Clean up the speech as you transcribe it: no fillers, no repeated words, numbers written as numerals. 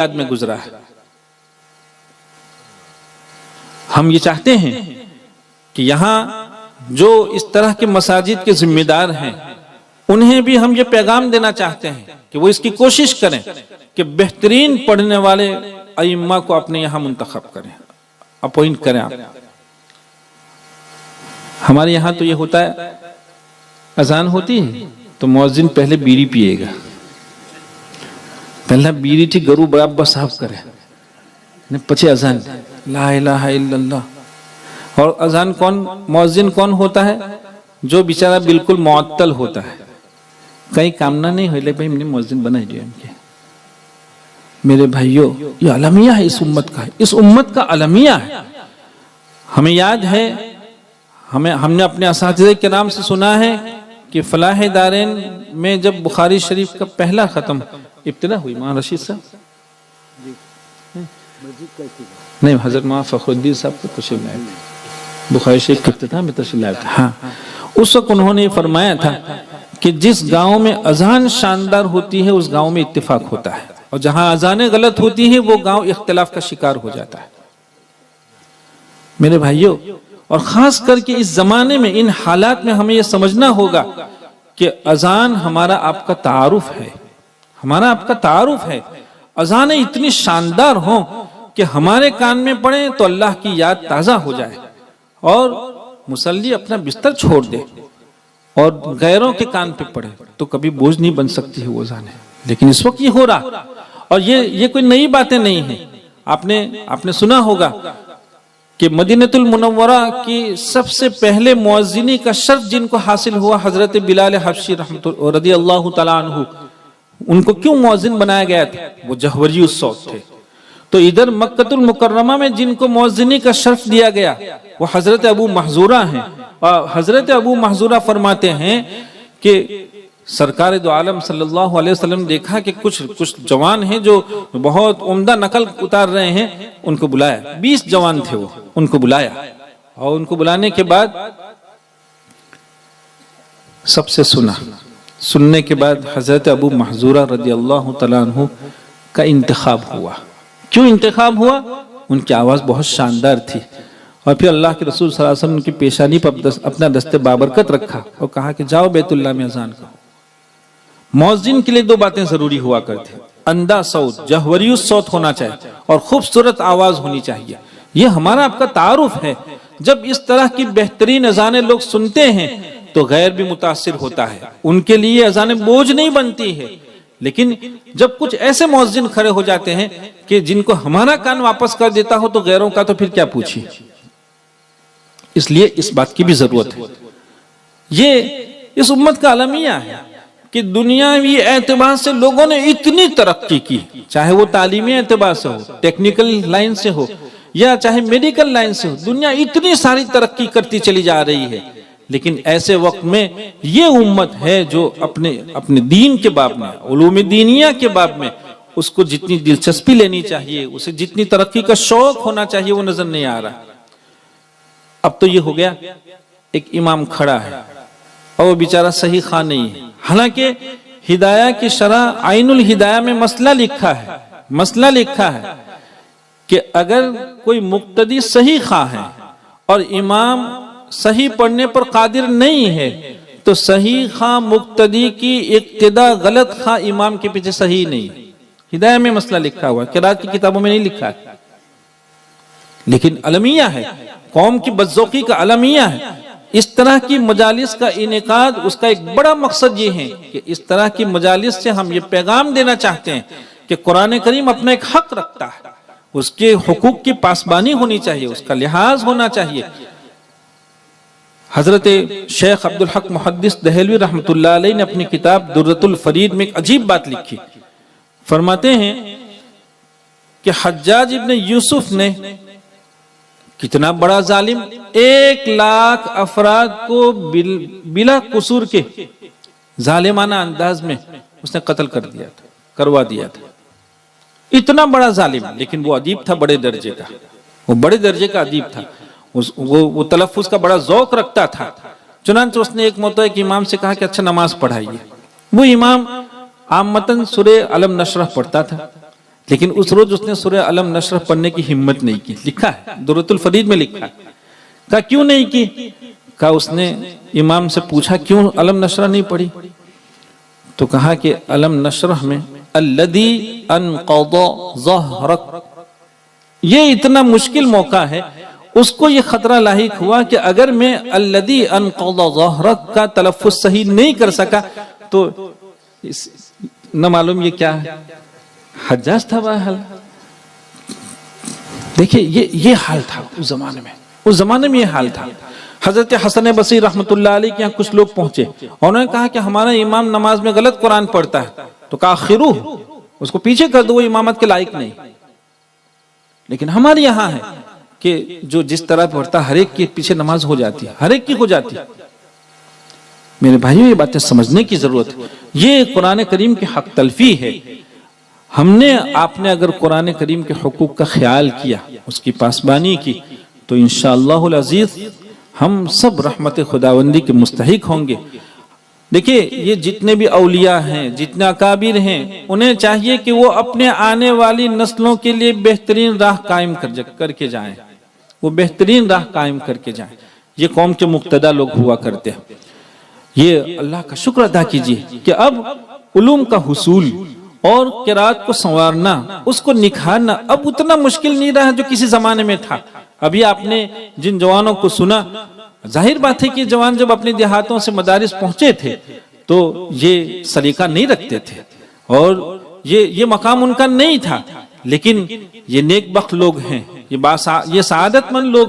یاد میں گزرا ہے. ہم یہ چاہتے ہیں کہ یہاں جو اس طرح کے مساجد کے ذمہ دار ہیں انہیں بھی ہم یہ پیغام دینا چاہتے ہیں کہ وہ اس کی کوشش کریں کہ بہترین پڑھنے والے ائمہ کو اپنے یہاں منتخب کریں، اپوائنٹ کریں. آپ ہمارے یہاں تو یہ ہوتا ہے، اذان ہوتی ہے تو مؤذن پہلے بیڑی پیے گا، پہلا بیڑی تھی گرو برابر صاحب کرے پچھے اذان لا الہ الا اللہ. اور اذان کون، مؤذن کون ہوتا ہے؟ جو بیچارہ بالکل معطل ہوتا ہے، کہیں کامنا نہیں ہوئی لے بھائی میں نے مؤذن بنائی دیا ان کے. میرے بھائیو یہ علمیہ ہے اس امت کا، اس امت کا علمیہ ہے. ہمیں یاد ہے، ہم نے اپنے اساتذہ کرام سے سنا ہے کہ فلاح دارین میں جب بخاری شریف کا پہلا ختم ابتدا ہوئی، مولانا رشید صاحب نہیں، حضرت مولانا فخر الدین صاحب کو تشریف لائے تھے، بخاری شریف کے افتتاح میں تشریف لائے تھے. ہاں، اس وقت انہوں نے فرمایا تھا کہ جس گاؤں میں اذان شاندار ہوتی ہے اس گاؤں میں اتفاق ہوتا ہے، اور جہاں اذانیں غلط ہوتی ہیں وہ گاؤں اختلاف کا شکار ہو جاتا ہے. میرے بھائیوں، اور خاص کر کے اس زمانے میں ان حالات میں ہمیں یہ سمجھنا ہوگا کہ اذان ہمارا آپ کا تعارف ہے، ہمارا آپ کا تعارف ہے. اذانیں اتنی شاندار ہوں کہ ہمارے کان میں پڑیں تو اللہ کی یاد تازہ ہو جائے اور مصلی اپنا بستر چھوڑ دے، اور غیروں کے کان پہ پڑے تو کبھی بوجھ نہیں بن سکتی ہے وہ اذانیں. لیکن اس وقت یہ ہو رہا، اور یہ کوئی نئی باتیں نہیں ہیں. آپ نے سنا ہوگا کہ مدینہ المنورہ کی سب سے پہلے مؤذنی کا شرف جن کو حاصل ہوا حضرت بلال حبشی رضی اللہ تعالیٰ عنہ، ان کو کیوں مؤذن بنایا گیا تھا؟ وہ جہوری الصوت تھے. تو ادھر مکہ المکرمہ میں جن کو مؤذنی کا شرف دیا گیا وہ حضرت ابو محذورہ ہیں. اور حضرت ابو محذورہ فرماتے ہیں کہ سرکار دو عالم صلی اللہ علیہ وسلم دیکھا کہ کچھ جوان ہیں جو بہت عمدہ نقل اتار رہے ہیں، ان کو بلایا. 20 جوان تھے، وہ ان کو بلایا، اور ان کو بلانے کے بعد سب سے سننے کے بعد حضرت ابو محذورہ رضی اللہ تعالیٰ عنہ کا انتخاب ہوا. کیوں انتخاب ہوا؟ ان کی آواز بہت شاندار تھی. اور پھر اللہ کے رسول صلی اللہ علیہ وسلم کی پیشانی پر اپنا دست بابرکت رکھا اور کہا کہ جاؤ بیت اللہ میں اذان کہو. مؤذن کے لیے 2 باتیں ضروری ہوا کرتی، اندھا صوت، جہوری الصوت ہونا چاہیے، اور خوبصورت آواز ہونی چاہیے. یہ ہمارا آپ کا تعارف ہے. جب اس طرح کی بہترین اذانیں لوگ سنتے ہیں تو غیر بھی متاثر ہوتا ہے، ان کے لیے اذانیں بوجھ نہیں بنتی ہے. لیکن جب کچھ ایسے مؤذن کھڑے ہو جاتے ہیں کہ جن کو ہمارا کان واپس کر دیتا ہو تو غیروں کا تو پھر کیا پوچھیں. اس لیے اس بات کی بھی ضرورت ہے. یہ اس امت کا علمیہ ہے کہ دنیاوی اعتبار سے لوگوں نے اتنی ترقی کی، چاہے وہ تعلیمی اعتبار سے ہو، ٹیکنیکل لائن سے ہو، یا چاہے میڈیکل لائن سے ہو. دنیا اتنی ساری ترقی کرتی چلی جا رہی ہے، لیکن ایسے وقت میں یہ امت ہے جو اپنے دین کے باب میں، علوم دینیہ کے باب میں اس کو جتنی دلچسپی لینی چاہیے، اسے جتنی ترقی کا شوق ہونا چاہیے وہ نظر نہیں آ رہا. اب تو یہ ہو گیا ایک امام کھڑا ہے اور وہ بیچارہ صحیح خواہ نہیں ہے. حالانکہ ہدایہ کی شرح عین الہدایہ میں مسئلہ لکھا ہے کہ اگر کوئی مقتدی صحیح خواہ ہے اور امام صحیح پڑھنے پر قادر نہیں ہے تو صحیح خواہ مقتدی کی اقتداء غلط خواہ امام کے پیچھے صحیح نہیں. ہدایہ میں مسئلہ لکھا ہوا ہے، قرات کی کتابوں میں نہیں لکھا ہے. لیکن علمیہ ہے، قوم کی بدذوقی کا علمیہ ہے. اس طرح کی مجالس کا انعقاد، اس کا ایک بڑا مقصد یہ ہے کہ اس طرح کی مجالس سے ہم یہ پیغام دینا چاہتے ہیں کہ قرآن کریم اپنا ایک حق رکھتا ہے، اس کے حقوق کی پاسبانی ہونی چاہیے، اس کا لحاظ ہونا چاہیے. حضرت شیخ عبدالحق محدث دہلوی رحمۃ اللہ علیہ نے اپنی کتاب درۃ الفرید میں ایک عجیب بات لکھی. فرماتے ہیں کہ حجاج ابن یوسف نے، کتنا بڑا ظالم، 1,00,000 افراد کو بلا قصور کے ظالمانہ انداز میں اس نے قتل کروا دیا تھا. اتنا بڑا ظالم، لیکن وہ ادیب تھا بڑے درجے کا، وہ بڑے درجے کا ادیب تھا، وہ تلفظ کا بڑا ذوق رکھتا تھا. چنانچہ اس نے ایک مرتبہ ایک امام سے کہا کہ اچھا نماز پڑھائیے. وہ امام عامتاً سورہ علم نشرح پڑھتا تھا، لیکن اس روز اس نے سورہ علم نشرح پڑھنے کی ہمت نہیں کی. لکھا ہے درۃ الفرید میں لکھا ہے. کہا کیوں نہیں کی؟ کہا اس نے امام سے پوچھا کیوں علم نشرح نہیں پڑھی؟ تو کہا کہ علم نشرح میں الذی انقض ظہرک، یہ اتنا مشکل موقع ہے. اس کو یہ خطرہ لاحق ہوا کہ اگر میں الذی انقض ظہرک کا تلفظ صحیح نہیں کر سکا تو نہ معلوم یہ کیا ہے، حجاج تھا بہرحال. دیکھیں یہ حال تھا اس زمانے میں. اس زمانے میں یہ حال تھا. حضرت حسن بصری رحمۃ اللہ علیہ کے یہاں کچھ لوگ پہنچے. انہوں نے کہا کہ ہمارا امام نماز میں غلط قرآن پڑھتا ہے. تو کہا خیرو، اس کو پیچھے کر دو، وہ امامت کے لائق نہیں. لیکن ہمارے یہاں ہے کہ جو جس طرح پڑھتا ہر ایک کے پیچھے نماز ہو جاتی ہے، ہر ایک کی ہو جاتی ہے. میرے بھائیوں یہ باتیں سمجھنے کی ضرورت ہے. یہ قرآن کریم کی حق تلفی ہے. آپ نے اگر قرآن کریم کے حقوق کا خیال کیا، اس کی پاسبانی کی، تو انشاءاللہ العزیز ہم سب رحمت خداوندی کے مستحق ہوں گے. دیکھیں یہ جتنے بھی اولیاء ہیں، جتنے اکابر ہیں، انہیں چاہیے کہ وہ اپنے آنے والی نسلوں کے لیے بہترین راہ قائم کر کے جائیں. وہ بہترین راہ قائم کر کے جائیں. یہ قوم کے مقتدی لوگ ہوا کرتے ہیں. یہ اللہ کا شکر ادا کیجیے کہ اب علوم کا حصول اور قرات کو سنوارنا، اس کو نکھارنا اب اتنا مشکل نہیں رہا جو کسی زمانے میں تھا. ابھی آپ نے جن جوانوں کو سنا، ظاہر بات ہے کہ جوان جب اپنے دیہاتوں سے مدارس پہنچے تھے تو یہ سلیقہ نہیں رکھتے تھے اور یہ مقام ان کا نہیں تھا. لیکن یہ نیک بخت لوگ ہیں، یہ سعادت مند لوگ